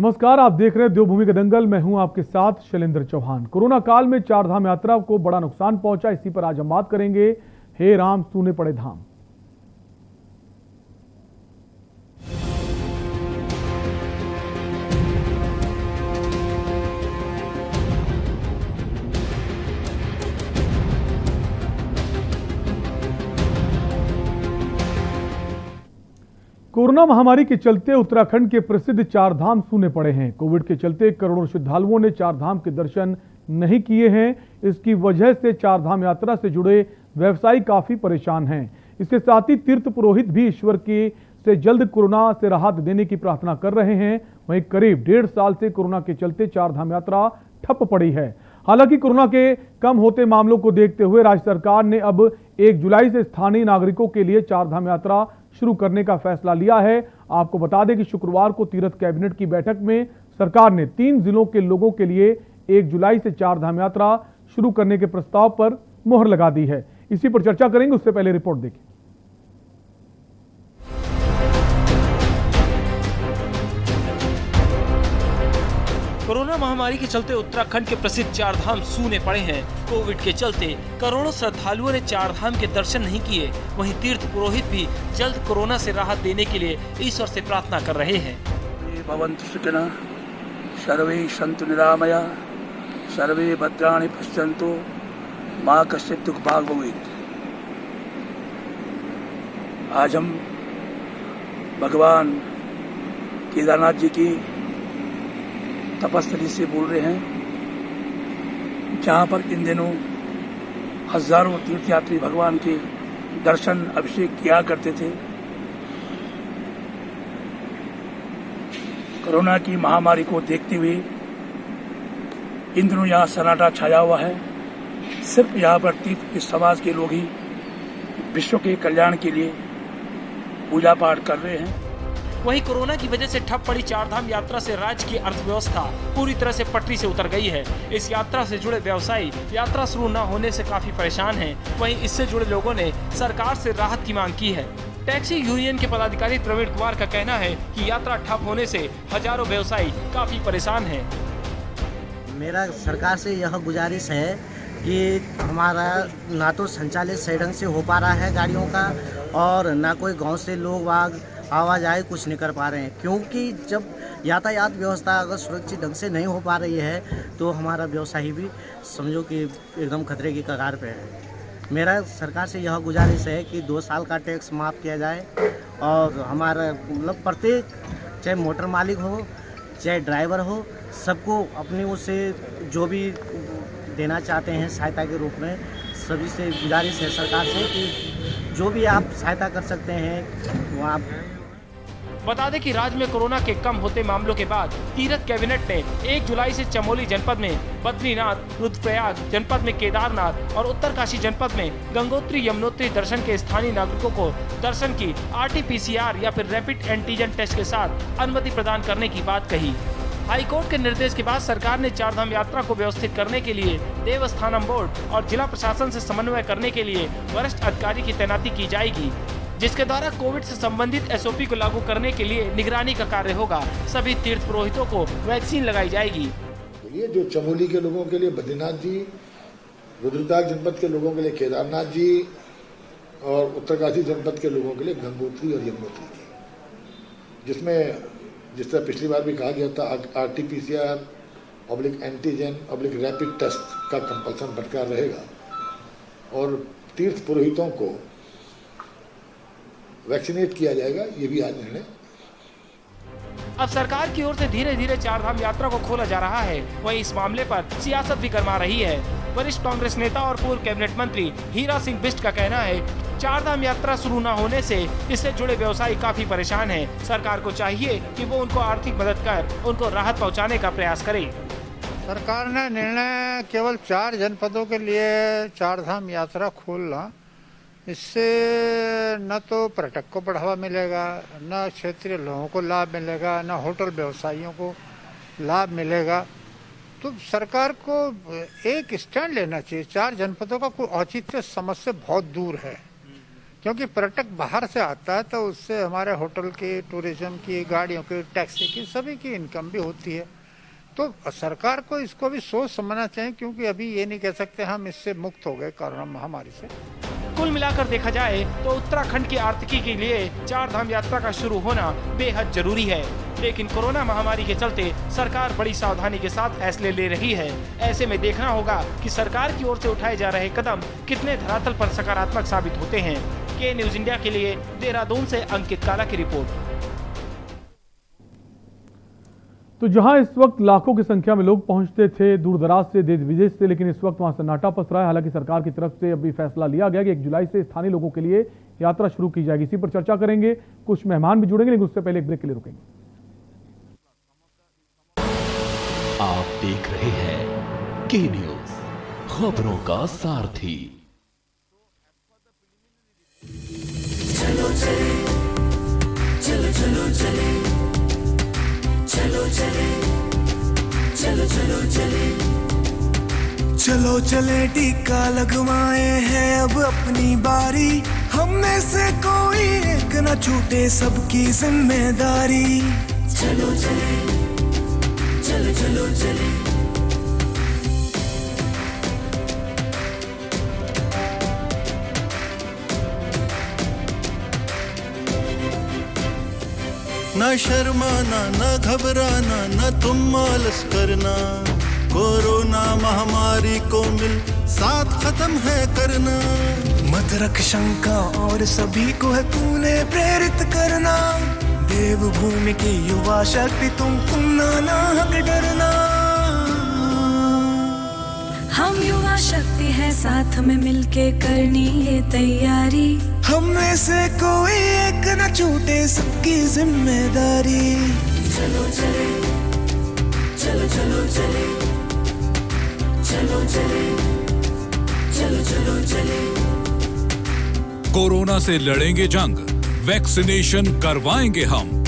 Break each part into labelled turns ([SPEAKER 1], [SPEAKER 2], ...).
[SPEAKER 1] नमस्कार, आप देख रहे हैं देवभूमि का दंगल। मैं हूं आपके साथ शैलेंद्र चौहान। कोरोना काल में चार धाम यात्रा को बड़ा नुकसान पहुंचा, इसी पर आज हम बात करेंगे। हे राम सूने पड़े धाम। कोरोना महामारी के चलते उत्तराखंड के प्रसिद्ध चार धाम सूने पड़े हैं। कोविड के चलते करोड़ों श्रद्धालुओं ने चार धाम के दर्शन नहीं किए हैं। इसकी वजह से चार धाम यात्रा से जुड़े व्यवसायी काफी परेशान हैं। इसके साथ ही तीर्थ पुरोहित भी ईश्वर की से जल्द कोरोना से राहत देने की प्रार्थना कर रहे हैं। वहीं करीब 1.5 साल से कोरोना के चलते चार धाम यात्रा ठप पड़ी है। हालांकि कोरोना के कम होते मामलों को देखते हुए राज्य सरकार ने अब 1 जुलाई से स्थानीय नागरिकों के लिए चार धाम यात्रा शुरू करने का फैसला लिया है। आपको बता दें कि शुक्रवार को तीर्थ कैबिनेट की बैठक में सरकार ने 3 जिलों के लोगों के लिए 1 जुलाई से चार धाम यात्रा शुरू करने के प्रस्ताव पर मुहर लगा दी है। इसी पर चर्चा करेंगे, उससे पहले रिपोर्ट देखें।
[SPEAKER 2] कोरोना महामारी के चलते उत्तराखंड के प्रसिद्ध चार धाम सूने पड़े हैं। कोविड के चलते करोड़ों श्रद्धालुओं ने चार धाम के दर्शन नहीं किए। वहीं तीर्थ पुरोहित भी जल्द कोरोना से राहत देने के लिए ईश्वर से प्रार्थना कर रहे हैं।
[SPEAKER 3] भवन्तु सुखिनः, सर्वे सन्तु निरामया, सर्वे भद्राणि पश्यन्तु, मा कश्चित् दुःखभाग् भवेत्। आज हम भगवान केदारनाथ जी की तपस्थली से बोल रहे हैं, जहाँ पर इन दिनों हजारों तीर्थयात्री भगवान के दर्शन अभिषेक किया करते थे। कोरोना की महामारी को देखते हुए इन दिनों यहाँ सन्नाटा छाया हुआ है। सिर्फ यहाँ पर तीर्थ समाज के लोग ही विश्व के कल्याण के लिए पूजा पाठ कर रहे हैं।
[SPEAKER 2] वहीं कोरोना की वजह से ठप पड़ी चार धाम यात्रा से राज्य की अर्थव्यवस्था पूरी तरह से पटरी से उतर गई है। इस यात्रा से जुड़े व्यवसायी यात्रा शुरू न होने से काफी परेशान हैं। वहीं इससे जुड़े लोगों ने सरकार से राहत की मांग की है। टैक्सी यूनियन के पदाधिकारी प्रवीण कुमार का कहना है कि यात्रा ठप होने से हजारों व्यवसायी काफी परेशान हैं।
[SPEAKER 4] मेरा सरकार से यह गुजारिश है कि हमारा ना तो संचालित सही ढंग से हो पा रहा है गाड़ियों का, और ना कोई गांव से लोग वाग आवाजाही कुछ नहीं कर पा रहे हैं। क्योंकि जब यातायात व्यवस्था अगर सुरक्षित ढंग से नहीं हो पा रही है तो हमारा व्यवसायी भी समझो कि एकदम खतरे की कगार पे है। मेरा सरकार से यह गुजारिश है कि 2 साल का टैक्स माफ़ किया जाए, और हमारा मतलब प्रत्येक, चाहे मोटर मालिक हो चाहे ड्राइवर हो, सबको अपनी उससे जो भी देना चाहते हैं सहायता के रूप में, सभी से गुजारिश है सरकार से कि जो भी आप सहायता कर सकते हैं वो आप।
[SPEAKER 2] बता दें कि राज्य में कोरोना के कम होते मामलों के बाद तीर्थ कैबिनेट ने 1 जुलाई से चमोली जनपद में बद्रीनाथ, रुद्रप्रयाग जनपद में केदारनाथ और उत्तरकाशी जनपद में गंगोत्री यमुनोत्री दर्शन के स्थानीय नागरिकों को दर्शन की RT-PCR या फिर रैपिड एंटीजन टेस्ट के साथ अनुमति प्रदान करने की बात कही। हाईकोर्ट के निर्देश के बाद सरकार ने चार धाम यात्रा को व्यवस्थित करने के लिए देवस्थानम बोर्ड और जिला प्रशासन से समन्वय करने के लिए वरिष्ठ अधिकारी की तैनाती की जाएगी, जिसके द्वारा कोविड से संबंधित SOP को लागू करने के लिए निगरानी का कार्य होगा। सभी तीर्थ पुरोहितों को वैक्सीन लगाई जाएगी।
[SPEAKER 5] ये जो चमोली के लोगों के लिए बद्रीनाथ जी, रुद्रप्रयाग जनपद के लोगों के लिए केदारनाथ जी और उत्तरकाशी जनपद के लोगों के लिए गंगोत्री और यमुनोत्री जी, जिसमें जिस तरह पिछली बार भी कहा गया था RT-PCR / एंटीजन / रैपिड टेस्ट का कंपल्सन बरकरार रहेगा, और तीर्थ पुरोहितों को वैक्सीनेट किया जाएगा। ये भी आज निर्णय।
[SPEAKER 2] अब सरकार की ओर से धीरे धीरे चार धाम यात्रा को खोला जा रहा है। वहीं इस मामले पर सियासत भी गरमा रही है। वरिष्ठ कांग्रेस नेता और पूर्व कैबिनेट मंत्री हीरा सिंह बिष्ट का कहना है, चार धाम यात्रा शुरू न होने से इससे जुड़े व्यवसायी काफी परेशान हैं। सरकार को चाहिए कि वो उनको आर्थिक मदद कर उनको राहत पहुंचाने का प्रयास करे।
[SPEAKER 6] सरकार ने निर्णय केवल 4 जनपदों के लिए चार धाम यात्रा खोलना, इससे न तो पर्यटक को बढ़ावा मिलेगा, न क्षेत्रीय लोगों को लाभ मिलेगा, न होटल व्यवसायियों को लाभ मिलेगा। तो सरकार को एक स्टैंड लेना चाहिए। 4 जनपदों का कोई औचित्य समझ से बहुत दूर है। क्योंकि पर्यटक बाहर से आता है तो उससे हमारे होटल की, टूरिज्म की, गाड़ियों की, टैक्सी की, सभी की इनकम भी होती है। तो सरकार को इसको भी सोच समझना चाहिए, क्योंकि अभी ये नहीं कह सकते हम इससे मुक्त हो गए कोरोना महामारी से।
[SPEAKER 2] कुल मिलाकर देखा जाए तो उत्तराखंड की आर्थिकी के लिए चार धाम यात्रा का शुरू होना बेहद जरूरी है, लेकिन कोरोना महामारी के चलते सरकार बड़ी सावधानी के साथ फैसले ले रही है। ऐसे में देखना होगा कि सरकार की ओर से उठाए जा रहे कदम कितने धरातल पर सकारात्मक साबित होते हैं। के न्यूज इंडिया के लिए देहरादून से अंकित काला की रिपोर्ट।
[SPEAKER 1] तो जहां इस वक्त लाखों की संख्या में लोग पहुंचते थे दूर दराज से, देश विदेश से, लेकिन इस वक्त वहां सन्नाटा पसरा है। हालांकि सरकार की तरफ से अभी फैसला लिया गया कि 1 जुलाई से स्थानीय लोगों के लिए यात्रा शुरू की जाएगी। इसी पर चर्चा करेंगे, कुछ मेहमान भी जुड़ेंगे, लेकिन उससे पहले एक ब्रेक के लिए रुकेंगे।
[SPEAKER 7] आप देख रहे हैं के न्यूज, खबरों का सारथी।
[SPEAKER 8] चलो चले, चलो चलो चले, चलो चले, चलो चलो चले, चलो चले, टीका लगवाए हैं अब अपनी बारी, हम में से कोई एक न छूटे, सबकी जिम्मेदारी। चलो चले, चलो चलो चले, न शर्माना, न घबराना, न तुम आलस करना, कोरोना महामारी को मिल साथ खत्म है करना। मत रख शंका और सभी को है तूने प्रेरित करना, देवभूमि की युवा शक्ति तुम ना हक डरना। हम युवा शक्ति है, साथ में मिलके करनी ये तैयारी, हम में से कोई एक न छूटे, सबकी जिम्मेदारी। चलो चले, चलो चलो चले, चलो चले, चलो चलो चले।
[SPEAKER 9] कोरोना से लड़ेंगे जंग, वैक्सीनेशन करवाएंगे हम,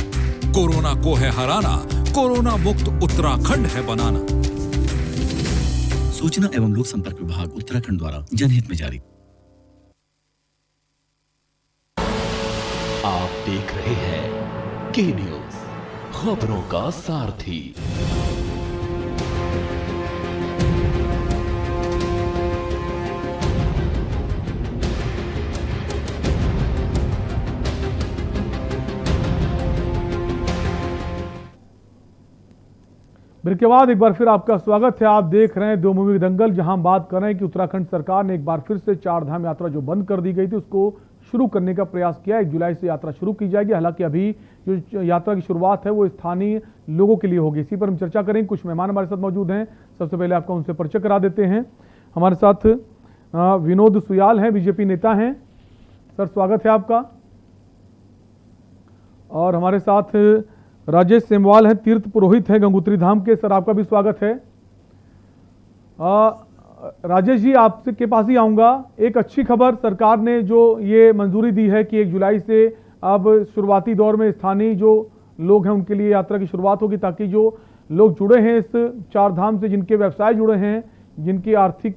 [SPEAKER 9] कोरोना को है हराना, कोरोना मुक्त उत्तराखंड है बनाना।
[SPEAKER 10] सूचना एवं लोक संपर्क विभाग उत्तराखंड द्वारा जनहित में जारी।
[SPEAKER 7] आप देख रहे हैं के न्यूज, खबरों का सारथी।
[SPEAKER 1] ब्रेक के बाद एक बार फिर आपका स्वागत है। आप देख रहे हैं दो मूवी दंगल, जहां हम बात कर रहे हैं कि उत्तराखंड सरकार ने एक बार फिर से चार धाम यात्रा जो बंद कर दी गई थी उसको शुरू करने का प्रयास किया। 1 जुलाई से यात्रा शुरू की जाएगी। हालांकि अभी जो यात्रा की शुरुआत है वो स्थानीय लोगों के लिए होगी। इसी पर हम चर्चा करेंगे। कुछ मेहमान हमारे साथ मौजूद हैं। सबसे पहले आपका उनसे परिचय करा देते हैं। हमारे साथ विनोद सुयाल हैं, बीजेपी नेता हैं। सर स्वागत है आपका। और हमारे साथ राजेश सेमवाल हैं, तीर्थ पुरोहित हैं गंगोत्री धाम के। सर आपका भी स्वागत है। राजेश जी आपसे के पास ही आऊँगा। एक अच्छी खबर, सरकार ने जो ये मंजूरी दी है कि 1 जुलाई से अब शुरुआती दौर में स्थानीय जो लोग हैं उनके लिए यात्रा की शुरुआत होगी, ताकि जो लोग जुड़े हैं इस चार धाम से, जिनके व्यवसाय जुड़े हैं, जिनकी आर्थिक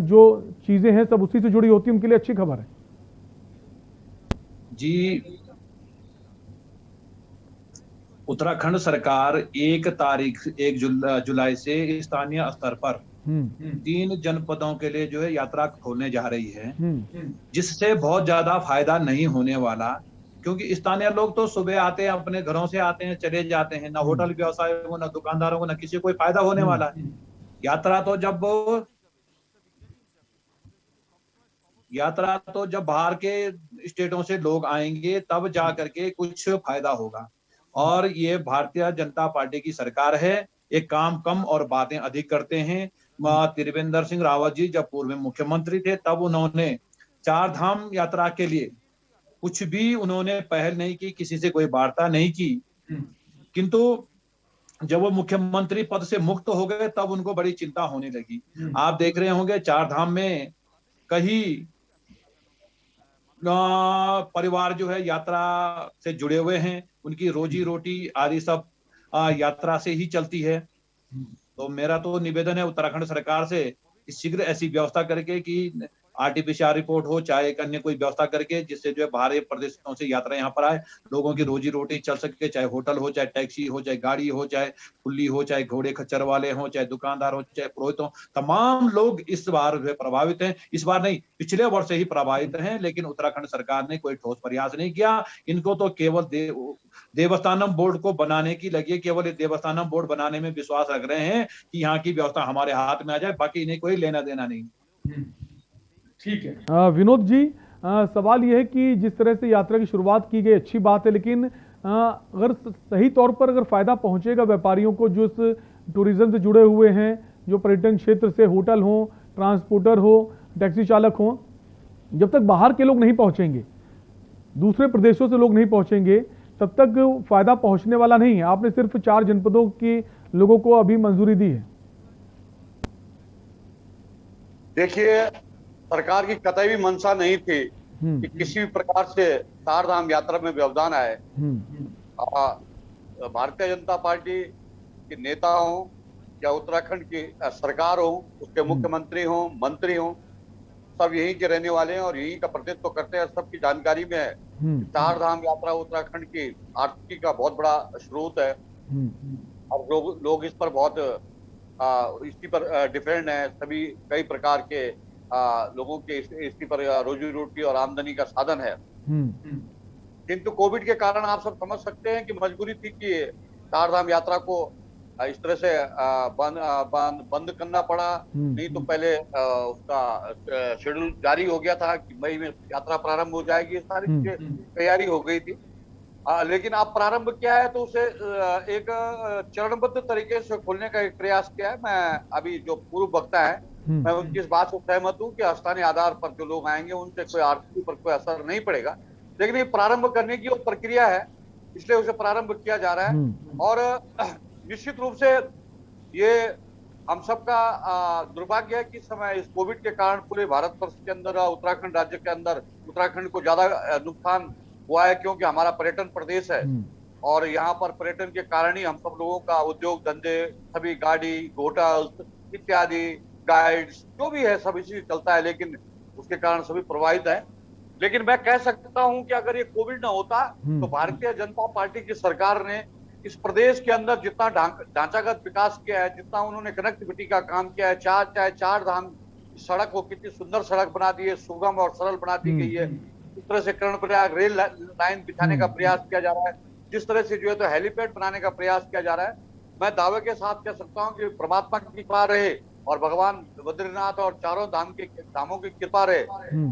[SPEAKER 1] जो चीज़ें हैं सब उसी से जुड़ी होती हैं, उनके लिए अच्छी खबर है।
[SPEAKER 11] जी, उत्तराखंड सरकार 1 जुलाई से स्थानीय स्तर पर 3 जनपदों के लिए जो है यात्रा खोलने जा रही है, जिससे बहुत ज्यादा फायदा नहीं होने वाला, क्योंकि स्थानीय लोग तो सुबह आते हैं, अपने घरों से आते हैं, चले जाते हैं, ना होटल व्यवसाय को, ना दुकानदारों को, ना किसी को कोई फायदा होने वाला है। यात्रा तो जब बाहर के स्टेटों से लोग आएंगे तब जा करके कुछ फायदा होगा। और ये भारतीय जनता पार्टी की सरकार है, एक काम कम और बातें अधिक करते हैं। त्रिवेंद्र सिंह रावत जी जब पूर्व मुख्यमंत्री थे तब उन्होंने चार धाम यात्रा के लिए कुछ भी उन्होंने पहल नहीं की, किसी से कोई वार्ता नहीं की, किंतु जब वो मुख्यमंत्री पद से मुक्त हो गए तब उनको बड़ी चिंता होने लगी। आप देख रहे होंगे चार धाम में कई परिवार जो है यात्रा से जुड़े हुए हैं, उनकी रोजी रोटी आदि सब यात्रा से ही चलती है। तो मेरा तो निवेदन है उत्तराखंड सरकार से कि शीघ्र ऐसी व्यवस्था करके कि आरटीपीसीआर रिपोर्ट हो, चाहे एक अन्य कोई व्यवस्था करके जिससे जो है बाहरी प्रदेशों से यात्रा यहाँ पर आए, लोगों की रोजी रोटी चल सके, चाहे होटल हो, चाहे टैक्सी हो, चाहे गाड़ी हो, चाहे कुल्ली हो, चाहे घोड़े खच्चर वाले हो, चाहे दुकानदार हो, चाहे पुरोहित हो, तमाम लोग इस बार जो है प्रभावित हैं। इस बार नहीं, पिछले वर्ष से ही प्रभावित हैं, लेकिन उत्तराखंड सरकार ने कोई ठोस प्रयास नहीं किया। इनको तो केवल देवस्थानम बोर्ड को बनाने की लगी है, केवल ये देवस्थानम बोर्ड बनाने में विश्वास रख रहे हैं कि यहाँ की व्यवस्था हमारे हाथ में आ जाए, बाकी इन्हें कोई लेना देना नहीं।
[SPEAKER 1] ठीक है विनोद जी, सवाल यह है कि जिस तरह से यात्रा की शुरुआत की गई अच्छी बात है, लेकिन अगर सही तौर पर अगर फायदा पहुंचेगा व्यापारियों को जो इस टूरिज्म से जुड़े हुए हैं, जो पर्यटन क्षेत्र से होटल हो, ट्रांसपोर्टर हो, टैक्सी चालक हो, जब तक बाहर के लोग नहीं पहुंचेंगे, दूसरे प्रदेशों से लोग नहीं पहुंचेंगे, तब तक फायदा पहुंचने वाला नहीं है। आपने सिर्फ 4 जनपदों के लोगों को अभी मंजूरी दी है।
[SPEAKER 12] देखिए, सरकार की कतई भी मंशा नहीं थी कि किसी भी प्रकार से चार धाम यात्रा में व्यवधान आए। भारतीय जनता पार्टी के नेता हो या उत्तराखंड की सरकार हो, उसके मुख्यमंत्री हो, मंत्री हो, सब यहीं के रहने वाले हैं और यहीं का प्रतिनिधित्व करते हैं। सबकी जानकारी में है चार धाम यात्रा उत्तराखंड की आर्थिकी का बहुत बड़ा स्रोत है और लोग इस पर बहुत इसी पर डिपेंड है। सभी कई प्रकार के लोगों के इसकी पर रोजी रोटी और आमदनी का साधन है। किंतु कोविड के कारण आप सब समझ सकते हैं कि मजबूरी थी कि चार धाम यात्रा को इस तरह से बंद करना पड़ा। नहीं तो पहले उसका शेड्यूल जारी हो गया था कि मई में यात्रा प्रारंभ हो जाएगी, सारी चीजें तैयारी हो गई थी। लेकिन अब प्रारंभ किया है तो उसे एक चरणबद्ध तरीके से खोलने का एक प्रयास किया है। मैं अभी जो पूर्व वक्ता है मैं उनकी इस बात से सहमत हूँ कि स्थानीय आधार पर जो लोग आएंगे उनसे कोई आर्थिक पर कोई असर नहीं पड़ेगा, लेकिन ये प्रारंभ करने की वो प्रक्रिया है, इसलिए उसे प्रारंभ किया जा रहा है। और निश्चित रूप से ये हम सबका दुर्भाग्य है कि समय इस कोविड के कारण पूरे भारत वर्ष के अंदर उत्तराखंड राज्य के अंदर उत्तराखंड को ज्यादा नुकसान हुआ है, क्योंकि हमारा पर्यटन प्रदेश है और यहाँ पर पर्यटन के कारण ही हम सब लोगों का उद्योग धंधे, सभी गाड़ी, होटल इत्यादि, गाइड्स जो भी है सब इसी चलता है, लेकिन उसके कारण सभी प्रभावित है। लेकिन मैं कह सकता हूं कि अगर ये कोविड ना होता तो भारतीय जनता पार्टी की सरकार ने इस प्रदेश के अंदर जितना ढांचागत विकास किया है, जितना उन्होंने कनेक्टिविटी का काम किया है, चाहे चार धाम सड़क हो, कितनी सुंदर सड़क बना दी है, सुगम और सरल बना दी गई है। इस तरह से कर्णप्रयाग रेल लाइन बिछाने का प्रयास किया जा रहा है, जिस तरह से जो है तो हेलीपैड बनाने का प्रयास किया जा रहा है। मैं दावे के साथ कह सकता हूँ कि परमात्मा की कृपा रहे और भगवान बद्रीनाथ और चारों धामों की कृपा रहे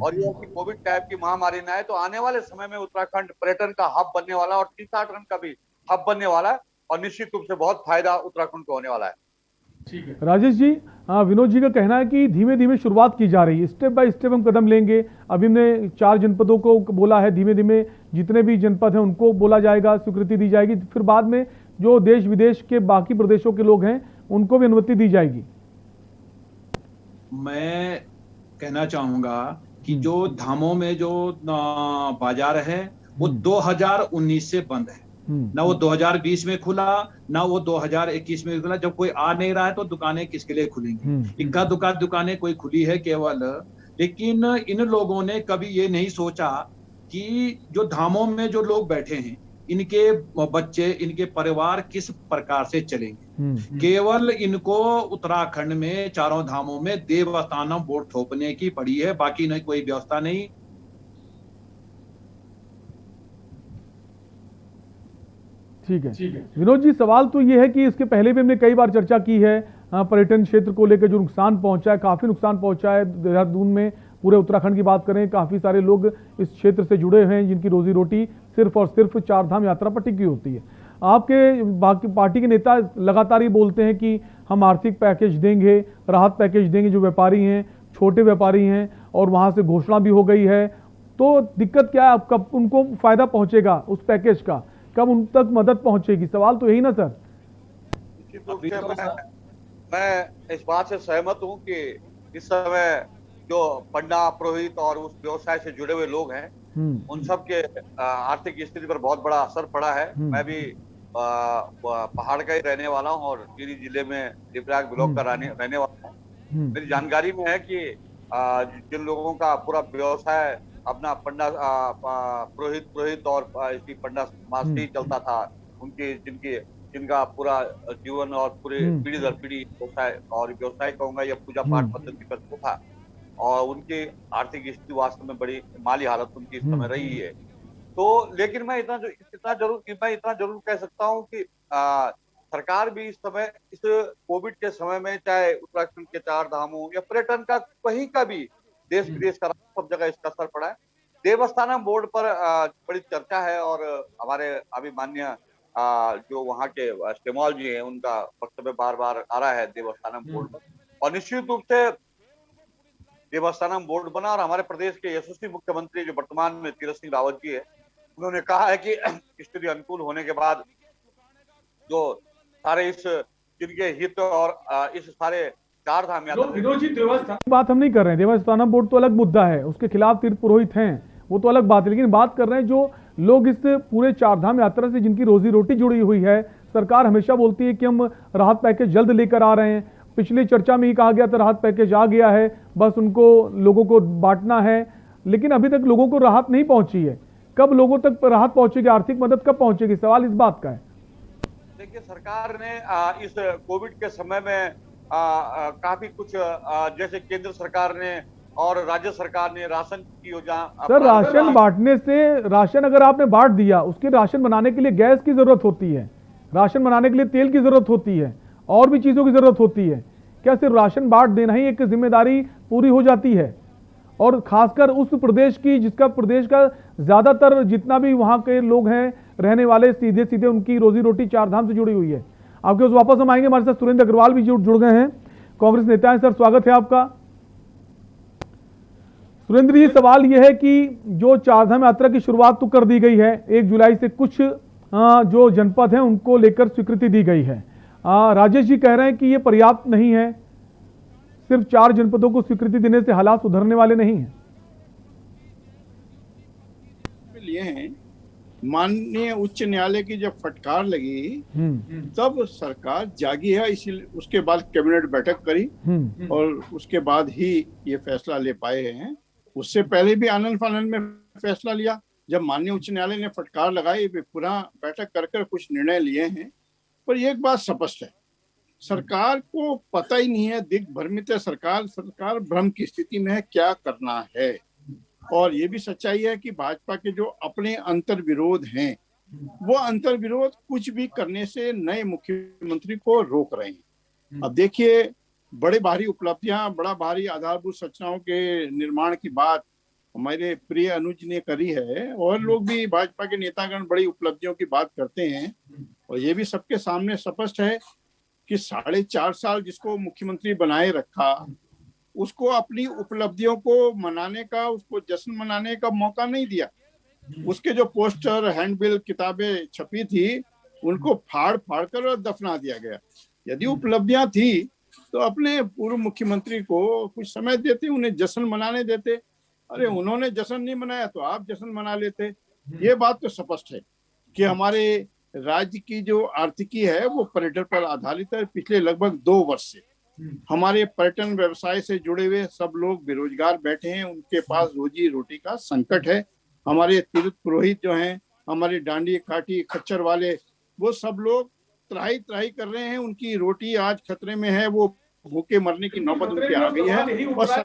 [SPEAKER 12] और ये कोविड टाइप की महामारी न आए, तो आने वाले समय में उत्तराखंड पर्यटन का हब बनने वाला और तीर्थाटन का भी हब बनने वाला है और निश्चित रूप से बहुत फायदा उत्तराखंड को होने वाला है।
[SPEAKER 1] ठीक है राजेश जी, विनोद जी का कहना है कि धीमे धीमे शुरुआत की जा रही है, स्टेप बाय स्टेप हम कदम लेंगे। अभी हमने 4 जनपदों को बोला है, धीमे धीमे जितने भी जनपद हैं उनको बोला जाएगा, स्वीकृति दी जाएगी, फिर बाद में जो देश विदेश के बाकी प्रदेशों के लोग हैं उनको भी अनुमति दी जाएगी।
[SPEAKER 11] मैं कहना चाहूंगा कि जो धामों में जो बाजार है वो 2019 से बंद है, ना वो 2020 में खुला ना वो 2021 में खुला। जब कोई आ नहीं रहा है तो दुकानें किसके लिए खुलेंगी? इक्का दुक्का दुकानें कोई खुली है केवल, लेकिन इन लोगों ने कभी ये नहीं सोचा कि जो धामों में जो लोग बैठे हैं इनके बच्चे, इनके परिवार किस प्रकार से चलेंगे। केवल इनको उत्तराखंड में चारों धामों में देवस्थानम बोर्ड थोपने की पड़ी है, बाकी नहीं कोई व्यवस्था नहीं।
[SPEAKER 1] ठीक है विनोद जी, सवाल तो ये है कि इसके पहले भी हमने कई बार चर्चा की है, पर्यटन क्षेत्र को लेकर जो नुकसान पहुंचा है, काफी नुकसान पहुंचा है देहरादून में। पूरे उत्तराखंड की बात करें, काफी सारे लोग इस क्षेत्र से जुड़े हैं जिनकी रोजी रोटी सिर्फ और सिर्फ चार धाम यात्रा पर टिकी होती है। आपके बाकी पार्टी के नेता लगातार ये बोलते हैं कि हम आर्थिक पैकेज देंगे, राहत पैकेज देंगे जो व्यापारी हैं, छोटे व्यापारी हैं, और वहां से घोषणा भी हो गई है। तो दिक्कत क्या है, कब उनको फायदा पहुंचेगा उस पैकेज का, कब उन तक मदद पहुंचेगी? सवाल तो यही ना सर।
[SPEAKER 12] मैं इस बात से सहमत हूं कि इस समय जो पंडा, पुरोहित और उस व्यवसाय से जुड़े हुए लोग हैं उन सब के आर्थिक स्थिति पर बहुत बड़ा असर पड़ा है। मैं भी पहाड़ का ही रहने वाला हूं और टिहरी जिले में रुद्रप्रयाग ब्लॉक का रहने वाला हूं। मेरी जानकारी में है कि जिन लोगों का पूरा व्यवसाय अपना पंडा पुरोहित और इसी पंडा समाज से ही चलता था, उनके जिनका पूरा जीवन और पूरे पीढ़ी दर पीढ़ी व्यवसाय कहूंगा या पूजा पाठ पद्धति पर वो था, और उनकी आर्थिक स्थिति वास्तव में बड़ी माली हालत उनकी इस समय रही है। तो लेकिन मैं इतना जरूर कह सकता हूँ कि सरकार भी इस समय, इस कोविड के समय में, चाहे उत्तराखंड के 4 धामों या पर्यटन का कहीं का भी देश विदेश का सब जगह इसका असर पड़ा है। देवस्थानम बोर्ड पर बड़ी चर्चा है और हमारे अभी माननीय जो वहाँ के स्टेमॉल जी हैं उनका वक्तव्य बार बार आ रहा है देवस्थानम बोर्ड पर, और निश्चित रूप से देवस्थानम बोर्ड बना और हमारे प्रदेश के यशस्वी मुख्यमंत्री जो वर्तमान में तीरथ सिंह रावत जी है, उन्होंने कहा है कि स्थिति अनुकूल होने के बाद जो सारे इस जिनके हित और इस सारे 4 धाम यात्रा
[SPEAKER 1] बात हम नहीं कर रहे हैं, देवस्थानम बोर्ड तो अलग मुद्दा है, उसके खिलाफ तीर्थ पुरोहित हैं, वो तो अलग बात है, लेकिन बात कर रहे हैं जो लोग इस पूरे 4 धाम यात्रा से जिनकी रोजी रोटी जुड़ी हुई है। सरकार हमेशा बोलती है कि हम राहत पैकेज जल्द लेकर आ रहे हैं, पिछली चर्चा में ही कहा गया था राहत पैकेज आ गया है, बस उनको लोगों को बांटना है, लेकिन अभी तक लोगों को राहत नहीं पहुंची है। कब लोगों तक राहत पहुंचेगी, आर्थिक मदद कब पहुंचेगी, सवाल इस बात का है।
[SPEAKER 12] देखिए, सरकार ने इस कोविड के समय में काफी कुछ जैसे केंद्र सरकार ने और राज्य सरकार ने राशन की योजना,
[SPEAKER 1] सर राशन बांटने से, राशन अगर आपने बांट दिया, उसके राशन बनाने के लिए गैस की जरूरत होती है, राशन बनाने के लिए तेल की जरूरत होती है, और भी चीजों की जरूरत होती है। क्या सिर्फ राशन बांट देना ही एक जिम्मेदारी पूरी हो जाती है? और खासकर उस प्रदेश की, जिसका प्रदेश का ज्यादातर जितना भी वहां के लोग हैं रहने वाले, सीधे सीधे उनकी रोजी रोटी 4 धाम से जुड़ी हुई है। आपके उस वापस हम आएंगे, हमारे साथ सुरेंद्र अग्रवाल भी जुड़ गए हैं, कांग्रेस नेता हैं। सर स्वागत है आपका। सुरेंद्र जी, सवाल यह है कि जो 4 धाम यात्रा की शुरुआत तो कर दी गई है, 1 जुलाई से कुछ जो जनपद हैं उनको लेकर स्वीकृति दी गई है। राजेश जी कह रहे हैं कि ये पर्याप्त नहीं है, सिर्फ 4 जनपदों को स्वीकृति देने से हालात सुधरने वाले नहीं हैं।
[SPEAKER 13] लिए हैं माननीय उच्च न्यायालय की जब फटकार लगी तब सरकार जागी है, इसीलिए उसके बाद कैबिनेट बैठक करी और उसके बाद ही ये फैसला ले पाए हैं। उससे पहले भी आनंद फानंद में फैसला लिया, जब माननीय उच्च न्यायालय ने फटकार लगाई, पुनः बैठक कर कुछ निर्णय लिए हैं। पर एक बात स्पष्ट है, सरकार को पता ही नहीं है, दिग्भ्रमित है सरकार भ्रम की स्थिति में है, क्या करना है। और ये भी सच्चाई है कि भाजपा के जो अपने अंतर विरोध हैं, वो अंतर विरोध कुछ भी करने से नए मुख्यमंत्री को रोक रहे हैं। अब देखिए, बड़े भारी उपलब्धियां, बड़ा भारी आधारभूत संरचनाओं के निर्माण की बात हमारे प्रिय अनुज ने करी है, और लोग भी भाजपा के नेतागण बड़ी उपलब्धियों की बात करते हैं। और ये भी सबके सामने स्पष्ट है कि 4.5 साल जिसको मुख्यमंत्री बनाए रखा, उसको अपनी उपलब्धियों को मनाने का, उसको जश्न मनाने का मौका नहीं दिया। उसके जो पोस्टर, हैंडबिल, किताबें छपी थी, उनको फाड़ कर दफना दिया गया। यदि उपलब्धियां थी तो अपने पूर्व मुख्यमंत्री को कुछ समय देते, उन्हें जश्न मनाने देते। अरे उन्होंने जश्न नहीं मनाया तो आप जश्न मना लेते। ये बात तो स्पष्ट है कि हमारे राज्य की जो आर्थिकी है वो पर्यटन पर आधारित है। पिछले लगभग 2 वर्ष से हमारे पर्यटन व्यवसाय से जुड़े हुए सब लोग बेरोजगार बैठे हैं, उनके पास रोजी रोटी का संकट है। हमारे तीर्थ पुरोहित जो हैं, हमारे डांडी काटी खच्चर वाले, वो सब लोग त्राही कर रहे हैं, उनकी रोटी आज खतरे में है, वो भूखे मरने की नौबत उनकी आ गई है।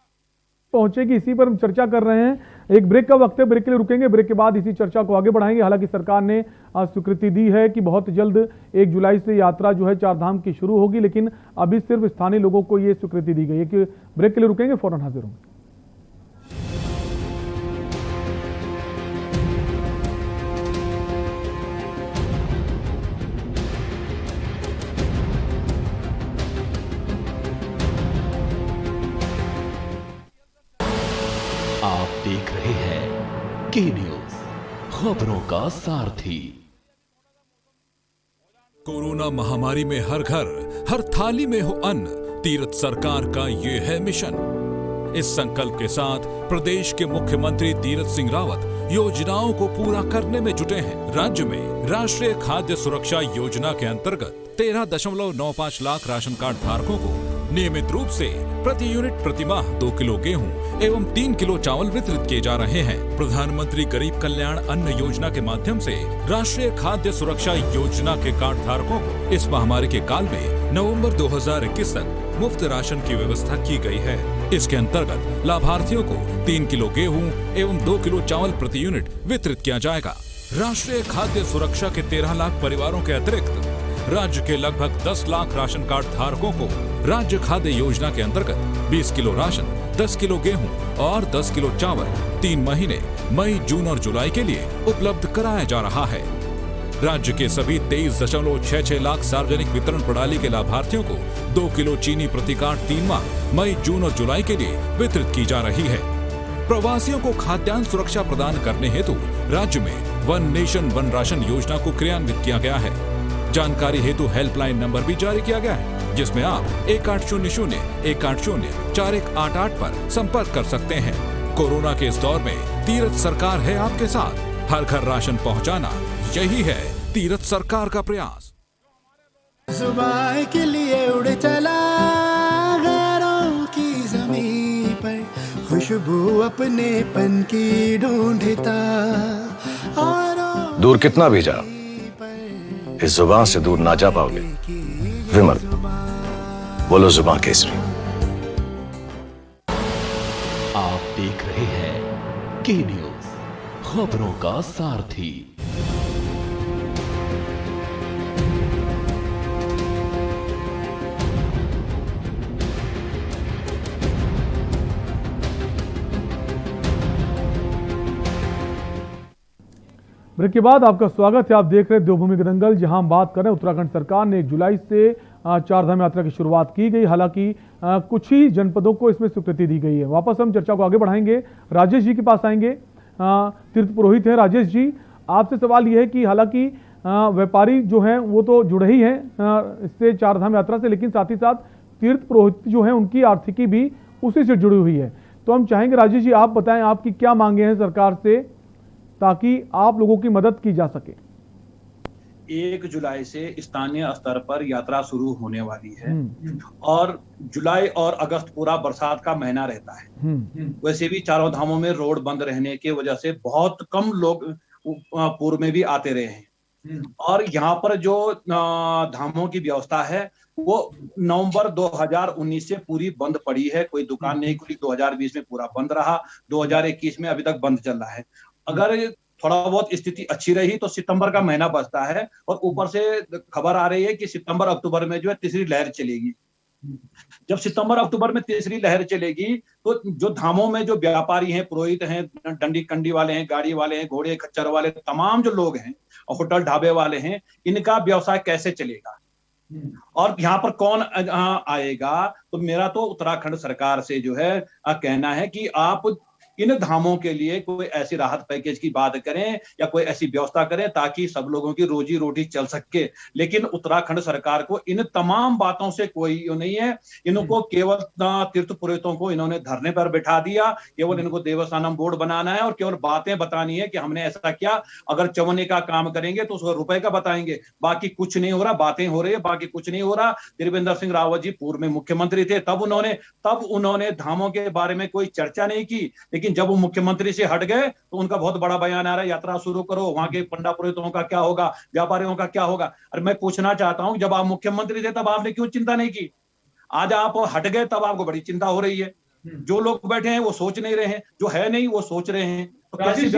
[SPEAKER 1] पहुंचेगी, इसी पर हम चर्चा कर रहे हैं। एक ब्रेक का वक्त है, ब्रेक के लिए रुकेंगे, ब्रेक के बाद इसी चर्चा को आगे बढ़ाएंगे। हालांकि सरकार ने आज स्वीकृति दी है कि बहुत जल्द 1 जुलाई से यात्रा जो है 4 धाम की शुरू होगी, लेकिन अभी सिर्फ स्थानीय लोगों को ये स्वीकृति दी गई है। कि ब्रेक के लिए रुकेंगे, फौरन हाजिर होंगे।
[SPEAKER 7] आप देख रहे हैं के न्यूज, खबरों का सारथी।
[SPEAKER 9] कोरोना महामारी में हर घर, हर थाली में हो अन्न, तीरथ सरकार का ये है मिशन। इस संकल्प के साथ प्रदेश के मुख्यमंत्री तीरथ सिंह रावत योजनाओं को पूरा करने में जुटे हैं। राज्य में राष्ट्रीय खाद्य सुरक्षा योजना के अंतर्गत 13.95 लाख राशन कार्ड धारकों को नियमित रूप से प्रति यूनिट प्रति माह 2 किलो गेहूं एवं 3 किलो चावल वितरित किए जा रहे हैं। प्रधानमंत्री गरीब कल्याण अन्न योजना के माध्यम से राष्ट्रीय खाद्य सुरक्षा योजना के कार्ड धारकों को इस महामारी के काल में नवंबर 2021 तक मुफ्त राशन की व्यवस्था की गई है। इसके अंतर्गत लाभार्थियों को 3 किलो गेहूं एवं 2 किलो चावल प्रति यूनिट वितरित किया जाएगा। राष्ट्रीय खाद्य सुरक्षा के 13 लाख परिवारों के अतिरिक्त राज्य के लगभग 10 लाख राशन कार्ड धारकों को राज्य खाद्य योजना के अंतर्गत 20 किलो राशन, 10 किलो गेहूं और 10 किलो चावल 3 महीने मई, जून और जुलाई के लिए उपलब्ध कराया जा रहा है। राज्य के सभी 23.66 लाख सार्वजनिक वितरण प्रणाली के लाभार्थियों को 2 किलो चीनी प्रति कार्ड 3 माह मई, जून और जुलाई के लिए वितरित की जा रही है। प्रवासियों को खाद्यान्न सुरक्षा प्रदान करने हेतु राज्य में वन नेशन वन राशन योजना को क्रियान्वित किया गया है। जानकारी हेतु हेल्पलाइन नंबर भी जारी किया गया है, जिसमें आप 1800-180-4188 पर संपर्क कर सकते हैं। कोरोना के इस दौर में तीरथ सरकार है आपके साथ। हर घर राशन पहुंचाना, यही है तीरथ सरकार का प्रयास।
[SPEAKER 8] सुबह के लिए उड़ चला गैरों की ज़मीं पर, खुशबू अपने पन की ढूंढता।
[SPEAKER 14] दूर कितना भी जा, इस जुबान से दूर ना जा पाओगे। विमल, बोलो जुबान केसरी।
[SPEAKER 7] आप देख रहे हैं के न्यूज, खबरों का सारथी।
[SPEAKER 1] ब्रेक के बाद आपका स्वागत है। आप देख रहे हैं देवभूमि के दंगल, जहां हम बात कर रहे हैं उत्तराखंड सरकार ने 1 जुलाई से चारधाम यात्रा की शुरुआत की गई। हालांकि कुछ ही जनपदों को इसमें स्वीकृति दी गई है। वापस हम चर्चा को आगे बढ़ाएंगे, राजेश जी के पास आएंगे। तीर्थ पुरोहित हैं राजेश जी, आपसे सवाल यह है कि हालांकि व्यापारी जो हैं वो तो जुड़े ही हैं इससे चारधाम यात्रा से, लेकिन साथ ही साथ तीर्थ पुरोहित जो हैं उनकी आर्थिकी भी उसी से जुड़ी हुई है। तो हम चाहेंगे राजेश जी आप बताएं आपकी क्या मांगे हैं सरकार से ताकि आप लोगों की मदद की जा सके।
[SPEAKER 11] 1 जुलाई से स्थानीय स्तर पर यात्रा शुरू होने वाली है और जुलाई और अगस्त पूरा बरसात का महीना रहता है। वैसे भी चारों धामों में रोड बंद रहने की वजह से बहुत कम लोग पूर्व में भी आते रहे हैं और यहाँ पर जो धामों की व्यवस्था है वो नवंबर 2019 से पूरी बंद पड़ी है। कोई दुकान नहीं खुली, 2020 में पूरा बंद रहा, 2021 में अभी तक बंद चल रहा है। अगर थोड़ा बहुत स्थिति अच्छी रही तो सितंबर का महीना बचता है और ऊपर से खबर आ रही है कि सितंबर अक्टूबर में जो है तीसरी लहर चलेगी। जब सितंबर अक्टूबर में तीसरी लहर चलेगी तो जो धामों में जो व्यापारी हैं, पुरोहित हैं, डंडी कंडी वाले हैं, गाड़ी वाले हैं, घोड़े खच्चर वाले, तमाम जो लोग हैं और होटल ढाबे वाले हैं, इनका व्यवसाय कैसे चलेगा और यहाँ पर कौन आएगा। तो मेरा तो उत्तराखंड सरकार से जो है कहना है कि आप इन धामों के लिए कोई ऐसी राहत पैकेज की बात करें या कोई ऐसी व्यवस्था करें ताकि सब लोगों की रोजी रोटी चल सके। लेकिन उत्तराखंड सरकार को इन तमाम बातों से कोई नहीं है। इनको केवल तीर्थ पुरोहितों को इन्होंने धरने पर बैठा दिया, केवल इनको देवस्थानम बोर्ड बनाना है और केवल बातें बतानी है कि हमने ऐसा किया। अगर चवन्ने का काम करेंगे तो उसको रुपए का बताएंगे, बाकी कुछ नहीं हो रहा। बातें हो रही है, बाकी कुछ नहीं हो रहा। त्रिवेंद्र सिंह रावत जी पूर्व में मुख्यमंत्री थे, तब उन्होंने धामों के बारे में कोई चर्चा नहीं की। लेकिन जब वो मुख्यमंत्री से हट गए तो उनका बहुत बड़ा बयान आ रहा है, यात्रा शुरू करो, वहां के पंडा पुरोहितों का क्या होगा, व्यापारियों का क्या होगा। और मैं पूछना चाहता हूं, जब आप मुख्यमंत्री थे तब आपने क्यों चिंता नहीं की? आज आप हट गए तब आपको बड़ी चिंता हो रही है। जो लोग बैठे हैं वो सोच नहीं रहे हैं, जो है नहीं वो सोच रहे हैं। तो कैसे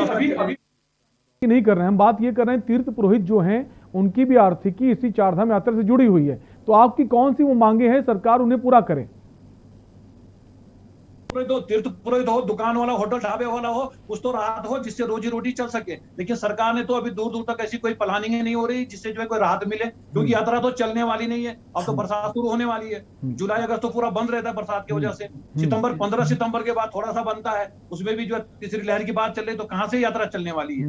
[SPEAKER 1] नहीं कर रहे हैं, हम बात ये कर रहे हैं तीर्थ पुरोहित जो हैं उनकी भी आर्थिकी इसी चारधाम यात्रा से जुड़ी हुई है। तो आपकी कौन सी वो मांगे हैं सरकार उन्हें पूरा करे?
[SPEAKER 11] तीर्थ पुरोहित हो, दुकान वाला, होटल ढाबे वाला हो, कुछ तो राहत हो जिससे रोजी रोटी चल सके। लेकिन सरकार ने तो अभी दूर दूर तक ऐसी कोई प्लानिंग नहीं हो रही जिससे जो है कोई राहत मिले, क्योंकि यात्रा तो चलने वाली नहीं है। अब तो बरसात शुरू होने वाली है, जुलाई अगस्त तो पूरा बंद रहता है बरसात की वजह से। 15 सितंबर के बाद थोड़ा सा बनता है, उसमें भी जो तीसरी लहर की बात चल रही, तो कहाँ से यात्रा चलने वाली है?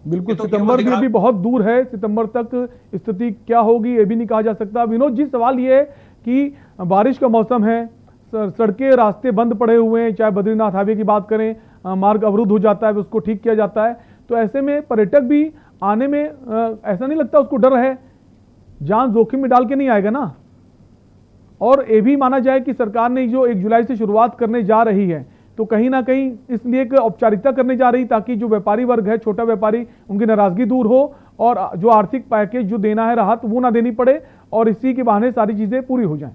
[SPEAKER 1] बिल्कुल, सितंबर भी अभी बहुत दूर है। सितंबर तक स्थिति क्या होगी ये भी नहीं कहा जा सकता। विनोद जी, सवाल ये है कि बारिश का मौसम है, सड़कें रास्ते बंद पड़े हुए हैं, चाहे बद्रीनाथ हाईवे की बात करें, मार्ग अवरुद्ध हो जाता है, उसको ठीक किया जाता है। तो ऐसे में पर्यटक भी आने में ऐसा नहीं लगता उसको डर है, जान जोखिम में डाल के नहीं आएगा ना? और ये भी माना जाए कि सरकार ने जो 1 जुलाई से शुरुआत करने जा रही है तो कहीं ना कहीं इसलिए एक औपचारिकता करने जा रही ताकि जो व्यापारी वर्ग है, छोटा व्यापारी, उनकी नाराजगी दूर हो और जो आर्थिक पैकेज जो देना है राहत वो ना देनी पड़े और इसी के बहाने सारी चीजें पूरी हो जाएं।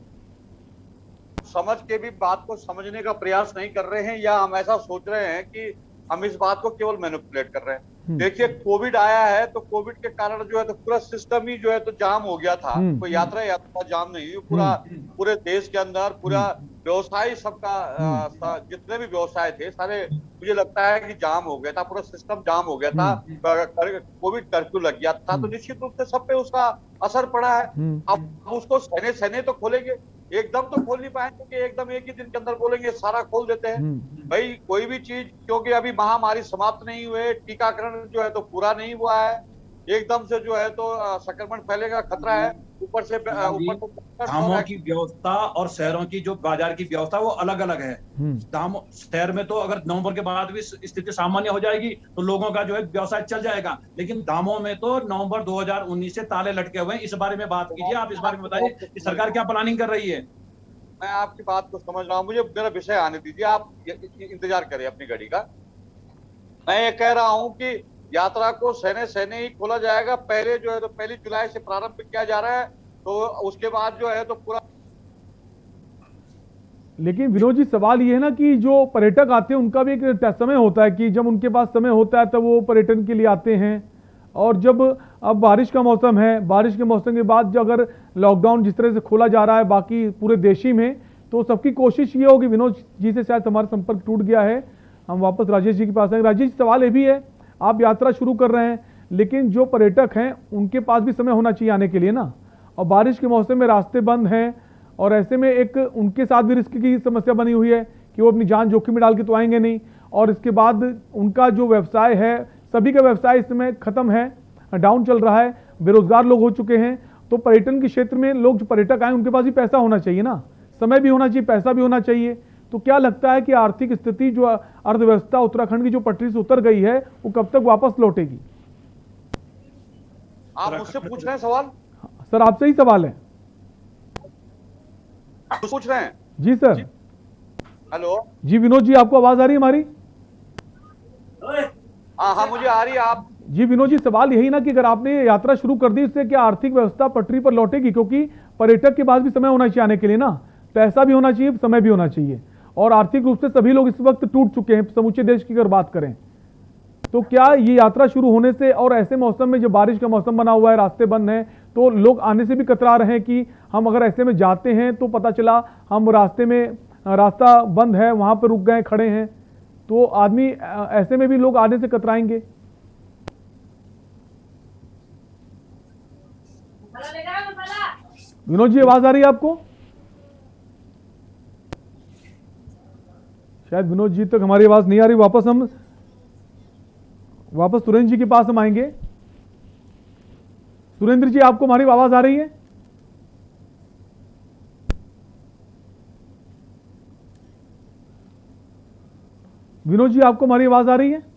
[SPEAKER 12] समझ के भी बात को समझने का प्रयास नहीं कर रहे हैं, या हम ऐसा सोच रहे हैं कि हम इस बात को केवल मैनिपुलेट कर रहे हैं। देखिए, कोविड आया है तो कोविड के कारण जो है तो पूरा सिस्टम ही जो है तो जाम हो गया था। कोई यात्रा जाम नहीं हुई, पूरे देश के अंदर पूरा व्यवसाय सबका जितने भी व्यवसाय थे सारे, मुझे लगता है कि जाम हो गया था, पूरा सिस्टम जाम हो गया था। कोविड कर्फ्यू लग गया था, तो निश्चित रूप से सब पे उसका असर पड़ा है। अब उसको सहने तो खोलेंगे, एकदम तो खोल नहीं पाएंगे कि एकदम एक ही दिन के अंदर बोलेंगे सारा खोल देते हैं। भाई कोई भी चीज, क्योंकि अभी महामारी समाप्त नहीं हुए, टीकाकरण जो है तो पूरा नहीं हुआ है, एकदम से जो है तो संक्रमण फैलेगा, खतरा है। ऊपर से
[SPEAKER 11] धामों की व्यवस्था और शहरों की जो बाजार की व्यवस्था वो अलग अलग है। धाम शहर में तो अगर नवंबर के बाद भी स्थिति सामान्य हो जाएगी तो लोगों का जो है व्यवसाय चल जाएगा, लेकिन धामों में तो नवंबर 2019 से ताले लटके हुए हैं। इस बारे में बात कीजिए, आप इस बारे में बताइए कि सरकार क्या प्लानिंग कर रही है।
[SPEAKER 12] मैं आपकी बात को समझ रहा हूँ, मुझे मेरा विषय आने दीजिए, आप इंतजार करें अपनी घड़ी का। मैं ये कह रहा हूँ कि यात्रा को सहने ही खोला जाएगा। पहले जो है तो 1 जुलाई से प्रारंभ किया जा रहा है, तो उसके बाद जो है तो पूरा।
[SPEAKER 1] लेकिन विनोद जी, सवाल ये है ना कि जो पर्यटक आते हैं उनका भी एक समय होता है कि जब उनके पास समय होता है तब वो पर्यटन के लिए आते हैं, और जब अब बारिश का मौसम है, बारिश के मौसम के बाद जो अगर लॉकडाउन जिस तरह से खोला जा रहा है बाकी पूरे देश ही में, तो सबकी कोशिश ये होगी। विनोद जी से शायद हमारा संपर्क टूट गया है, हम वापस राजेश जी के पास आएंगे। राजेश, सवाल ये भी है, आप यात्रा शुरू कर रहे हैं लेकिन जो पर्यटक हैं उनके पास भी समय होना चाहिए आने के लिए ना, और बारिश के मौसम में रास्ते बंद हैं और ऐसे में एक उनके साथ भी रिस्क की समस्या बनी हुई है कि वो अपनी जान जोखिम में डाल के तो आएंगे नहीं, और इसके बाद उनका जो व्यवसाय है, सभी का व्यवसाय इस समय खत्म है, डाउन चल रहा है, बेरोजगार लोग हो चुके हैं। तो पर्यटन के क्षेत्र में लोग जो पर्यटक आए उनके पास भी पैसा होना चाहिए ना, समय भी होना चाहिए, पैसा भी होना चाहिए। तो क्या लगता है कि आर्थिक स्थिति जो अर्थव्यवस्था उत्तराखंड की जो पटरी से उतर गई है वो कब तक वापस लौटेगी?
[SPEAKER 12] आप मुझसे पूछ रहे हैं सवाल?
[SPEAKER 1] सर आपसे ही सवाल है।
[SPEAKER 12] पूछ रहे हैं?
[SPEAKER 1] जी सर।
[SPEAKER 12] हेलो
[SPEAKER 1] जी विनोद जी, आपको आवाज आ रही है हमारी?
[SPEAKER 12] हाँ मुझे आ रही है। आप
[SPEAKER 1] जी विनोद जी, सवाल यही ना कि अगर आपने यात्रा शुरू कर दी इससे क्या आर्थिक व्यवस्था पटरी पर लौटेगी? क्योंकि पर्यटक के पास भी समय होना चाहिए आने के लिए ना, पैसा भी होना चाहिए, समय भी होना चाहिए, और आर्थिक रूप से सभी लोग इस वक्त टूट चुके हैं समूचे देश की अगर बात करें। तो क्या ये यात्रा शुरू होने से, और ऐसे मौसम में जब बारिश का मौसम बना हुआ है, रास्ते बंद हैं, तो लोग आने से भी कतरा रहे हैं कि हम अगर ऐसे में जाते हैं तो पता चला हम रास्ते में रास्ता बंद है, वहां पर रुक गए, खड़े हैं, तो आदमी ऐसे में भी लोग आने से कतराएंगे। विनोद जी, आवाज आ रही है आपको? शायद विनोद जी तक हमारी आवाज नहीं आ रही। वापस सुरेंद्र जी के पास हम आएंगे। सुरेंद्र जी, आपको हमारी आवाज आ रही है? विनोद जी, आपको हमारी आवाज आ रही है?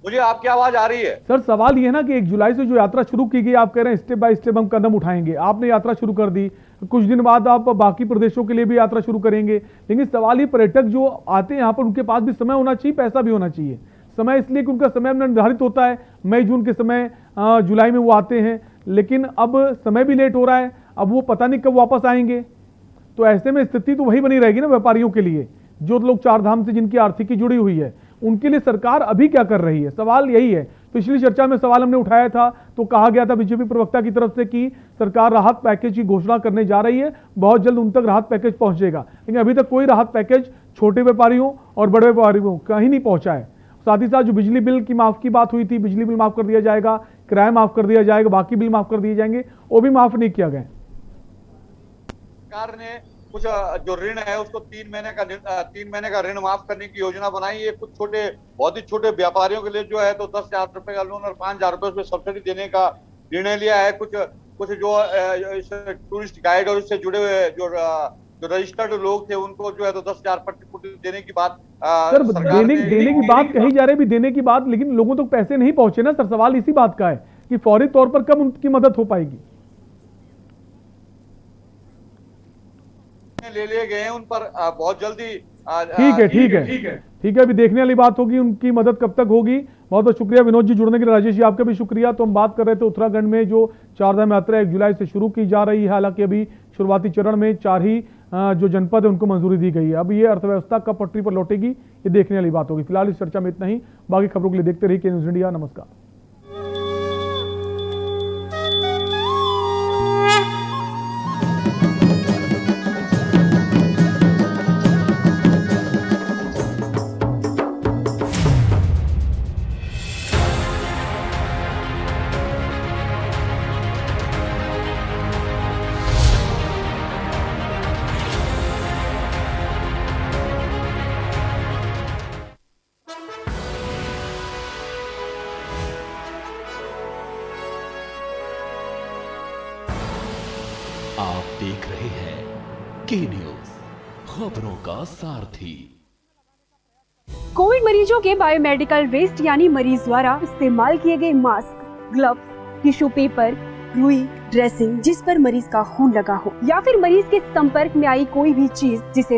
[SPEAKER 12] मुझे आपकी आवाज आ रही है।
[SPEAKER 1] सर सवाल ये ना कि 1 जुलाई से जो यात्रा शुरू की गई, आप कह रहे हैं स्टेप बाय स्टेप हम कदम उठाएंगे। आपने यात्रा शुरू कर दी, कुछ दिन बाद आप बाकी प्रदेशों के लिए भी यात्रा शुरू करेंगे, लेकिन सवाल ये पर्यटक जो आते हैं यहाँ पर उनके पास भी समय होना चाहिए, पैसा भी होना चाहिए। समय इसलिए कि उनका समय निर्धारित होता है, मई जून के समय जुलाई में वो आते हैं, लेकिन अब समय भी लेट हो रहा है, अब वो पता नहीं कब वापस आएंगे। तो ऐसे में स्थिति तो वही बनी रहेगी ना व्यापारियों के लिए, जो लोग 4 धाम से जिनकी आर्थिकी जुड़ी हुई है, उनके लिए सरकार अभी क्या कर रही है? सवाल यही है। पिछली चर्चा में सवाल हमने उठाया था तो कहा गया था बीजेपी प्रवक्ता की तरफ से कि सरकार राहत पैकेज की घोषणा करने जा रही है, बहुत जल्द उन तक राहत पैकेज पहुंचेगा, लेकिन अभी तक कोई राहत पैकेज छोटे व्यापारियों और बड़े व्यापारियों कहीं नहीं पहुंचा है। साथ ही साथ जो बिजली बिल की माफ की बात हुई थी, बिजली बिल माफ कर दिया जाएगा, किराया माफ कर दिया जाएगा, बाकी बिल माफ कर दिए जाएंगे, वो भी माफ नहीं किया गया।
[SPEAKER 12] सरकार ने कुछ जो ऋण है उसको 3 महीने का ऋण माफ करने की योजना बनाई है। कुछ बहुत ही छोटे व्यापारियों के लिए जो है तो 10,000 रुपए का लोन और 5,000 रुपए उसमें सब्सिडी देने का निर्णय लिया है। कुछ जो टूरिस्ट गाइड और इससे जुड़े हुए जो रजिस्टर्ड लोग थे उनको जो है तो 10,000 प्रतिपूर्ति देने की बात
[SPEAKER 1] सर देने की बात कही जा रही है, भी देने की बात, लेकिन लोगों तक पैसे नहीं पहुंचे ना सर। सवाल इसी बात का है कि फौरी तौर पर कब उनकी मदद हो पाएगी?
[SPEAKER 12] ले लिए गए हैं उन पर बहुत जल्दी
[SPEAKER 1] ठीक है। अभी देखने वाली बात होगी उनकी मदद कब तक होगी। बहुत बहुत शुक्रिया विनोद जी जुड़ने के लिए। राजेश जी आपका भी शुक्रिया। तो हम बात कर रहे थे उत्तराखंड में जो चारधाम यात्रा 1 जुलाई से शुरू की जा रही है। हालांकि अभी शुरुआती चरण में 4 ही जो जनपद है उनको मंजूरी दी गई है। अब ये अर्थव्यवस्था कब पटरी पर लौटेगी ये देखने वाली बात होगी। फिलहाल इस चर्चा में इतना ही। बाकी खबरों के लिए देखते रहिए न्यूज़ इंडिया। नमस्कार।
[SPEAKER 7] आप देख रहे हैं के न्यूज, खबरों का सारथी।
[SPEAKER 15] कोविड मरीजों के बायोमेडिकल वेस्ट यानी मरीज द्वारा इस्तेमाल किए गए मास्क, ग्लव्स, टिश्यू पेपर, रुई, ड्रेसिंग जिस पर मरीज का खून लगा हो या फिर मरीज के संपर्क में आई कोई भी चीज जिसे